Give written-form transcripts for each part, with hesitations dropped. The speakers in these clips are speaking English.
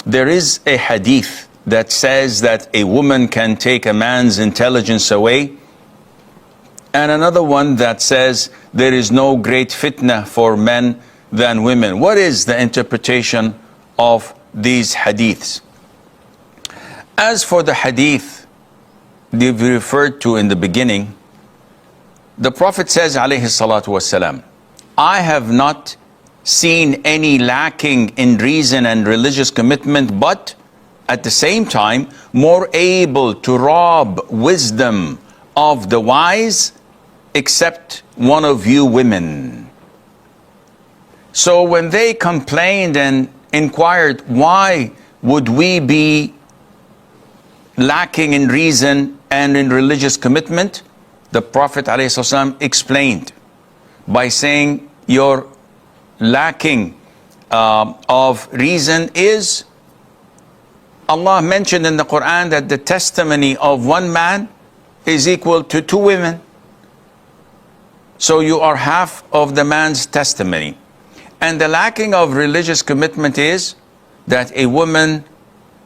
there is a hadith that says that a woman can take a man's intelligence away, and another one that says there is no great fitnah for men than women. What is the interpretation of these hadiths? As for the hadith that we referred to in the beginning, the Prophet says, alayhi salatu wasalam, I have not seen any lacking in reason and religious commitment, but at the same time, more able to rob wisdom of the wise, except one of you women. So when they complained and inquired, why would we be lacking in reason and in religious commitment? The Prophet ﷺ explained by saying, your lacking of reason is, Allah mentioned in the Qur'an that the testimony of one man is equal to 2 women. So you are half of the man's testimony. And the lacking of religious commitment is that a woman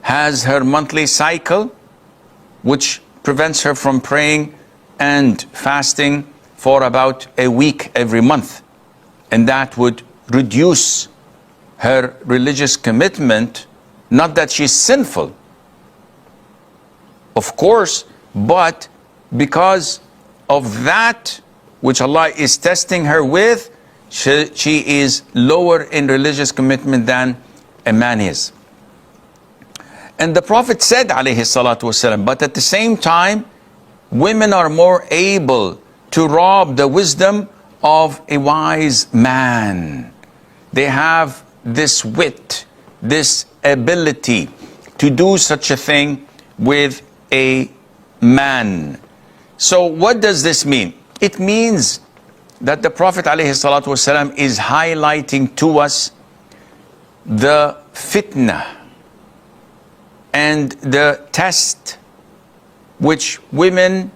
has her monthly cycle, which prevents her from praying and fasting for about a week every month. And that would reduce her religious commitment. Not that she's sinful, of course, but because of that which Allah is testing her with, she is lower in religious commitment than a man is. And the Prophet said, alayhi salatu wasalam, but at the same time, women are more able to rob the wisdom of a wise man. They have this wit, this ability to do such a thing with a man. So what does this mean? It means that the Prophet ﷺ is highlighting to us the fitnah and the test which women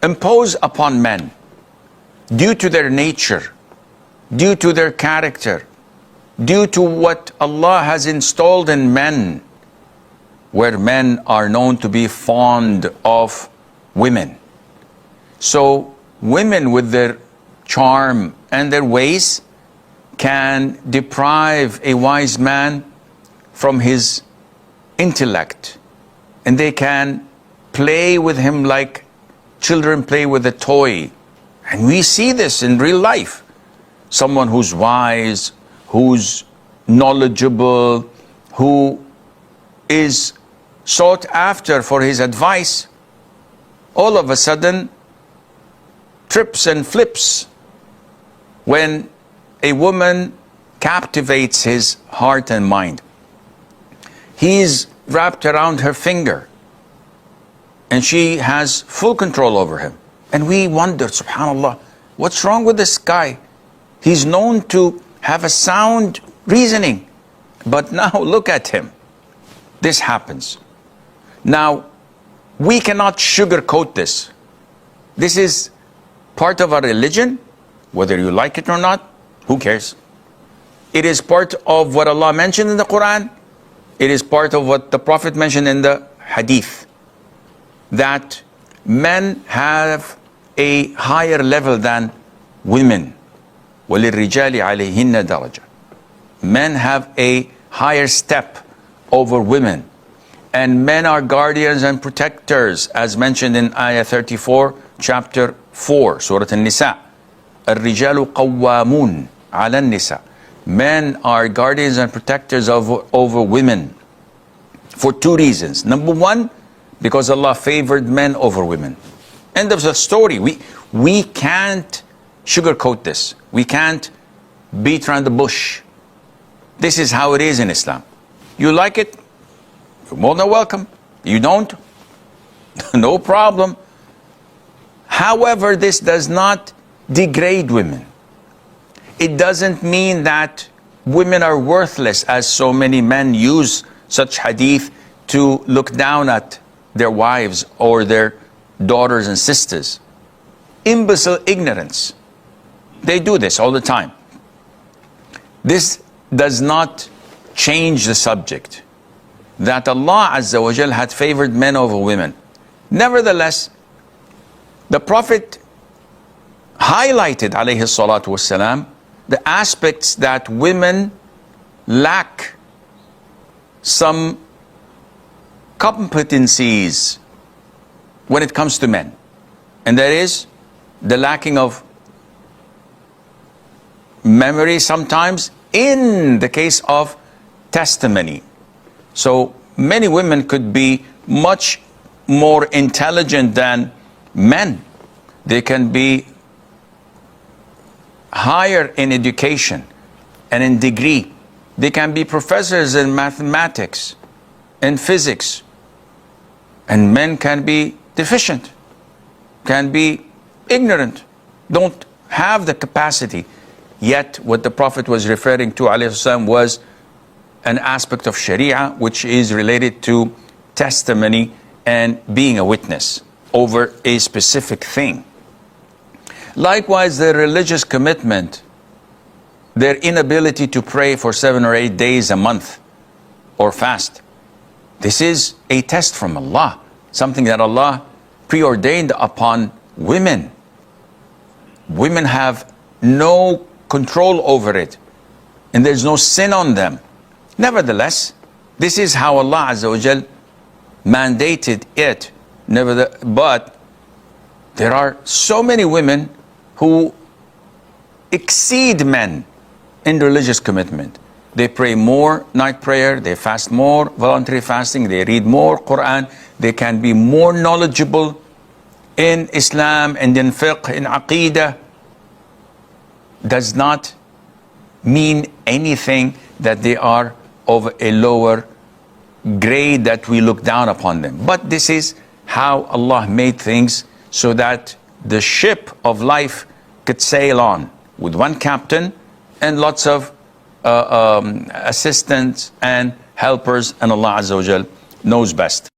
impose upon men due to their nature, due to their character, due to what Allah has installed in men, where men are known to be fond of women. So women with their charm and their ways can deprive a wise man from his intellect, and they can play with him like children play with a toy. And we see this in real life. Someone who's wise, who's knowledgeable, who is sought after for his advice, all of a sudden trips and flips when a woman captivates his heart and mind. He's wrapped around her finger and she has full control over him. And we wonder, subhanAllah, what's wrong with this guy? He's known to have a sound reasoning, but now look at him. This happens. Now, we cannot sugarcoat this. This is part of our religion, whether you like it or not, who cares? It is part of what Allah mentioned in the Quran. It is part of what the Prophet mentioned in the Hadith, that men have a higher level than women. وَلِلرِّجَالِ عَلَيْهِنَّ دَرَجَةٌ. Men have a higher step over women. And men are guardians and protectors, as mentioned in Ayah 34, chapter 4, Surah An-Nisa. الرِّجَالُ قَوَّامُونَ عَلَى النِّسَاءِ. Men are guardians and protectors over women for 2 reasons. Number 1, because Allah favored men over women. End of the story. We can't sugarcoat this. We can't beat around the bush. This is how it is in Islam. You like it? You're more than welcome. You don't? No problem. However, this does not degrade women. It doesn't mean that women are worthless, as so many men use such hadith to look down at their wives or their daughters and sisters. Imbecile ignorance. They do this all the time. This does not change the subject, that Allah Azza wa Jal had favored men over women. Nevertheless, the Prophet highlighted, alayhi salatu wassalam, the aspects that women lack some competencies when it comes to men. And that is the lacking of memory sometimes in the case of testimony. So many women could be much more intelligent than men. They can be higher in education and in degree. They can be professors in mathematics and physics. And men can be deficient, can be ignorant, don't have the capacity. Yet what the Prophet was referring to, alayhi salam, was an aspect of Sharia which is related to testimony and being a witness over a specific thing. Likewise, their religious commitment, their inability to pray for 7 or 8 days a month or fast. This is a test from Allah, something that Allah preordained upon women. Women have no control over it, and there's no sin on them. Nevertheless, this is how Allah Azza wa Jal mandated it. But there are so many women who exceed men in religious commitment. They pray more night prayer, they fast more voluntary fasting, they read more Qur'an, they can be more knowledgeable in Islam and in fiqh, in aqidah. Does not mean anything that they are of a lower grade, that we look down upon them. But this is how Allah made things, so that the ship of life could sail on with one captain and lots of assistants and helpers, and Allah Azza wa Jal knows best.